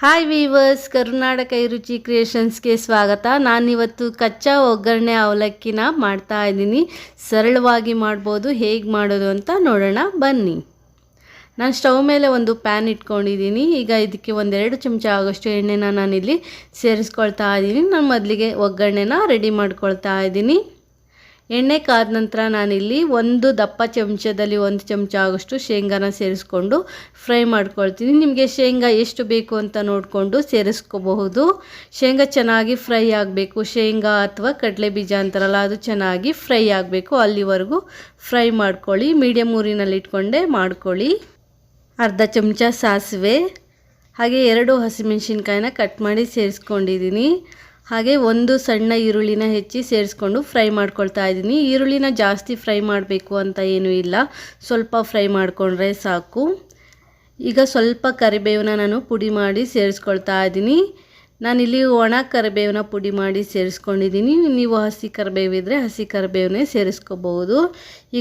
Hi viewers, ಕರುನಾಡ ರುಚಿ ಕ್ರಿಯೇಷನ್ಸ್ಗೆ ಸ್ವಾಗತ. ನಾನಿವತ್ತು ಕಚ್ಚಾ ಒಗ್ಗರಣೆ ಅವಲಕ್ಕಿನ ಮಾಡ್ತಾ ಇದ್ದೀನಿ. ಸರಳವಾಗಿ ಮಾಡ್ಬೋದು. ಹೇಗೆ ಮಾಡೋದು ಅಂತ ನೋಡೋಣ ಬನ್ನಿ. ನಾನು ಸ್ಟವ್ ಮೇಲೆ ಒಂದು ಪ್ಯಾನ್ ಇಟ್ಕೊಂಡಿದ್ದೀನಿ. ಈಗ ಇದಕ್ಕೆ 1-2 ಚಮಚ ಆಗೋಷ್ಟು ಎಣ್ಣೆನ ನಾನಿಲ್ಲಿ ಸೇರಿಸ್ಕೊಳ್ತಾ ಇದ್ದೀನಿ. ನಾನು ಮೊದಲಿಗೆ ಒಗ್ಗರಣೆನ ರೆಡಿ ಮಾಡ್ಕೊಳ್ತಾ ಇದ್ದೀನಿ. ಎಣ್ಣೆ ಕಾದ ನಂತರ ನಾನಿಲ್ಲಿ ಒಂದು ದಪ್ಪ ಚಮಚದಲ್ಲಿ 1 ಚಮಚ ಆಗೋಷ್ಟು ಶೇಂಗಾನ ಸೇರಿಸ್ಕೊಂಡು ಫ್ರೈ ಮಾಡ್ಕೊಳ್ತೀನಿ. ನಿಮಗೆ ಶೇಂಗಾ ಎಷ್ಟು ಬೇಕು ಅಂತ ನೋಡಿಕೊಂಡು ಸೇರಿಸ್ಕೋಬಹುದು. ಶೇಂಗಾ ಚೆನ್ನಾಗಿ ಫ್ರೈ ಆಗಬೇಕು. ಶೇಂಗಾ ಅಥವಾ ಕಡಲೆ ಬೀಜ ಅಂತಾರಲ್ಲ, ಅದು ಚೆನ್ನಾಗಿ ಫ್ರೈ ಆಗಬೇಕು. ಅಲ್ಲಿವರೆಗೂ ಫ್ರೈ ಮಾಡ್ಕೊಳ್ಳಿ. ಮೀಡಿಯಮ್ ಊರಿನಲ್ಲಿ ಇಟ್ಕೊಂಡೆ ಮಾಡ್ಕೊಳ್ಳಿ. ಅರ್ಧ ಚಮಚ ಸಾಸಿವೆ, ಹಾಗೆ 2 ಹಸಿಮೆಣಸಿನ್ಕಾಯಿನ ಕಟ್ ಮಾಡಿ ಸೇರಿಸ್ಕೊಂಡಿದ್ದೀನಿ. ಹಾಗೆ ಒಂದು ಸಣ್ಣ ಈರುಳ್ಳಿನ ಹೆಚ್ಚಿ ಸೇರಿಸ್ಕೊಂಡು ಫ್ರೈ ಮಾಡ್ಕೊಳ್ತಾ ಇದ್ದೀನಿ. ಈರುಳ್ಳಿನ ಜಾಸ್ತಿ ಫ್ರೈ ಮಾಡಬೇಕು ಅಂತ ಏನೂ ಇಲ್ಲ, ಸ್ವಲ್ಪ ಫ್ರೈ ಮಾಡಿಕೊಂಡ್ರೆ ಸಾಕು. ಈಗ ಸ್ವಲ್ಪ ಕರಿಬೇವನ್ನ ನಾನು ಪುಡಿ ಮಾಡಿ ಸೇರಿಸ್ಕೊಳ್ತಾ ಇದ್ದೀನಿ. ನಾನಿಲ್ಲಿ ಒಣ ಕರಿಬೇವನ್ನ ಪುಡಿ ಮಾಡಿ ಸೇರಿಸ್ಕೊಂಡಿದ್ದೀನಿ. ನೀವು ಹಸಿ ಕರಿಬೇವಿದ್ರೆ ಹಸಿ ಕರಿಬೇವನ್ನೇ ಸೇರಿಸ್ಕೋಬಹುದು.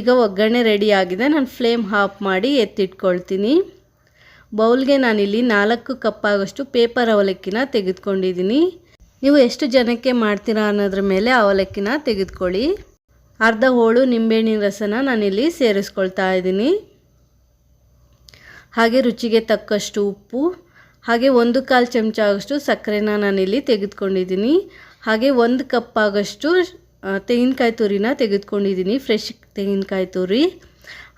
ಈಗ ಒಗ್ಗರಣೆ ರೆಡಿ ಆಗಿದೆ. ನಾನು ಫ್ಲೇಮ್ ಆಫ್ ಮಾಡಿ ಎತ್ತಿಟ್ಕೊಳ್ತೀನಿ. ಬೌಲ್ಗೆ ನಾನಿಲ್ಲಿ 4 ಕಪ್ ಆಗೋಷ್ಟು ಪೇಪರ್ ಅವಲಕ್ಕಿನ ತೆಗೆದುಕೊಂಡಿದ್ದೀನಿ. ನೀವು ಎಷ್ಟು ಜನಕ್ಕೆ ಮಾಡ್ತೀರಾ ಅನ್ನೋದ್ರ ಮೇಲೆ ಅವಲಕ್ಕಿನ ತೆಗೆದುಕೊಳ್ಳಿ. ಅರ್ಧ ಹೋಳು ನಿಂಬೆಹಣ್ಣಿನ ರಸನ ನಾನಿಲ್ಲಿ ಸೇರಿಸ್ಕೊಳ್ತಾ ಇದ್ದೀನಿ. ಹಾಗೆ ರುಚಿಗೆ ತಕ್ಕಷ್ಟು ಉಪ್ಪು, ಹಾಗೆ 1/4 ಚಮಚ ಆಗೋಷ್ಟು ಸಕ್ಕರೆನ ನಾನಿಲ್ಲಿ ತೆಗೆದುಕೊಂಡಿದ್ದೀನಿ. ಹಾಗೆ 1 ಕಪ್ ಆಗೋಷ್ಟು ತೆಂಗಿನಕಾಯಿ ತುರಿನ ತೆಗೆದುಕೊಂಡಿದ್ದೀನಿ, ಫ್ರೆಶ್ ತೆಂಗಿನಕಾಯಿ ತುರಿ.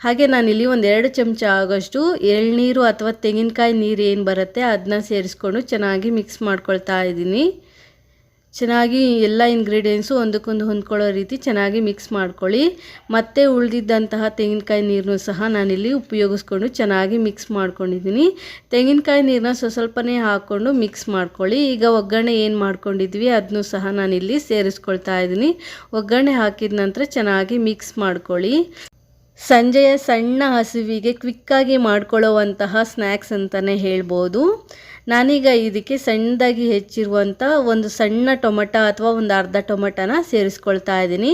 ಹಾಗೆ ನಾನಿಲ್ಲಿ 1-2 ಚಮಚ ಆಗೋಷ್ಟು ಎಳ್ನೀರು ಅಥವಾ ತೆಂಗಿನಕಾಯಿ ನೀರು ಏನು ಬರುತ್ತೆ ಅದನ್ನ ಸೇರಿಸ್ಕೊಂಡು ಚೆನ್ನಾಗಿ ಮಿಕ್ಸ್ ಮಾಡ್ಕೊಳ್ತಾ ಇದ್ದೀನಿ. ಚೆನ್ನಾಗಿ ಎಲ್ಲ ಇಂಗ್ರೀಡಿಯೆಂಟ್ಸು ಒಂದಕ್ಕೊಂದು ಹೊಂದ್ಕೊಳ್ಳೋ ರೀತಿ ಚೆನ್ನಾಗಿ ಮಿಕ್ಸ್ ಮಾಡ್ಕೊಳ್ಳಿ. ಮತ್ತು ಉಳಿದಿದ್ದಂತಹ ತೆಂಗಿನಕಾಯಿ ನೀರನ್ನು ಸಹ ನಾನಿಲ್ಲಿ ಉಪಯೋಗಿಸ್ಕೊಂಡು ಚೆನ್ನಾಗಿ ಮಿಕ್ಸ್ ಮಾಡ್ಕೊಂಡಿದ್ದೀನಿ. ತೆಂಗಿನಕಾಯಿ ನೀರನ್ನ ಸ್ವಲ್ಪನೇ ಹಾಕ್ಕೊಂಡು ಮಿಕ್ಸ್ ಮಾಡ್ಕೊಳ್ಳಿ. ಈಗ ಒಗ್ಗರಣೆ ಏನು ಮಾಡ್ಕೊಂಡಿದ್ವಿ ಅದನ್ನು ಸಹ ನಾನಿಲ್ಲಿ ಸೇರಿಸ್ಕೊಳ್ತಾ ಇದ್ದೀನಿ. ಒಗ್ಗರಣೆ ಹಾಕಿದ ನಂತರ ಚೆನ್ನಾಗಿ ಮಿಕ್ಸ್ ಮಾಡ್ಕೊಳ್ಳಿ. ಸಂಜೆಯ ಸಣ್ಣ ಹಸಿವಿಗೆ ಕ್ವಿಕ್ಕಾಗಿ ಮಾಡ್ಕೊಳ್ಳೋವಂತಹ ಸ್ನ್ಯಾಕ್ಸ್ ಅಂತಲೇ ಹೇಳ್ಬೋದು. ನಾನೀಗ ಇದಕ್ಕೆ ಸಣ್ಣದಾಗಿ ಹೆಚ್ಚಿರುವಂಥ ಒಂದು ಸಣ್ಣ ಟೊಮೆಟೊ ಅಥವಾ ಒಂದು ಅರ್ಧ ಟೊಮೆಟೊನ ಸೇರಿಸ್ಕೊಳ್ತಾ ಇದ್ದೀನಿ.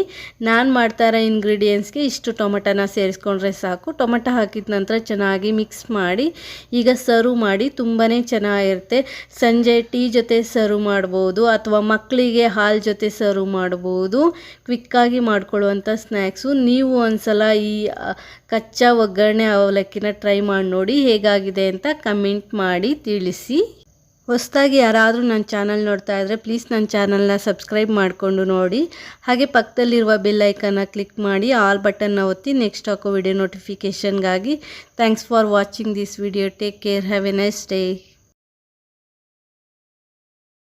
ನಾನು ಮಾಡ್ತಾ ಇರೋ ಇಂಗ್ರೀಡಿಯೆಂಟ್ಸ್ಗೆ ಇಷ್ಟು ಟೊಮೆಟೊನ ಸೇರಿಸ್ಕೊಂಡ್ರೆ ಸಾಕು. ಟೊಮೆಟೊ ಹಾಕಿದ ನಂತರ ಚೆನ್ನಾಗಿ ಮಿಕ್ಸ್ ಮಾಡಿ ಈಗ ಸರ್ವ್ ಮಾಡಿ. ತುಂಬಾ ಚೆನ್ನಾಗಿರುತ್ತೆ. ಸಂಜೆ ಟೀ ಜೊತೆ ಸರ್ವ್ ಮಾಡ್ಬೋದು ಅಥವಾ ಮಕ್ಕಳಿಗೆ ಹಾಲು ಜೊತೆ ಸರ್ವ್ ಮಾಡ್ಬೋದು. ಕ್ವಿಕ್ಕಾಗಿ ಮಾಡ್ಕೊಳ್ಳುವಂಥ ಸ್ನ್ಯಾಕ್ಸು. ನೀವು ಒಂದ್ಸಲ ಈ ಕಚ್ಚಾ ಒಗ್ಗರಣೆ ಅವಲಕ್ಕಿನ ಟ್ರೈ ಮಾಡಿ ನೋಡಿ. ಹೇಗಾಗಿದೆ ಅಂತ ಕಮೆಂಟ್ ಮಾಡಿ ತಿಳಿಸಿ. ಹೊಸದಾಗಿ ಯಾರಾದರೂ ನನ್ನ ಚಾನಲ್ ನೋಡ್ತಾ ಇದ್ದರೆ ಪ್ಲೀಸ್ ನನ್ನ ಚಾನಲ್ನ ಸಬ್ಸ್ಕ್ರೈಬ್ ಮಾಡಿಕೊಂಡು ನೋಡಿ. ಹಾಗೆ ಪಕ್ಕದಲ್ಲಿರುವ ಬೆಲ್ ಐಕನ್ನ ಕ್ಲಿಕ್ ಮಾಡಿ ಆಲ್ ಬಟನ್ನ ಒತ್ತಿ ನೆಕ್ಸ್ಟ್ ಹಾಕೋ ವಿಡಿಯೋ ನೋಟಿಫಿಕೇಷನ್ಗಾಗಿ. Thanks for watching this video. Take care. Have a nice day.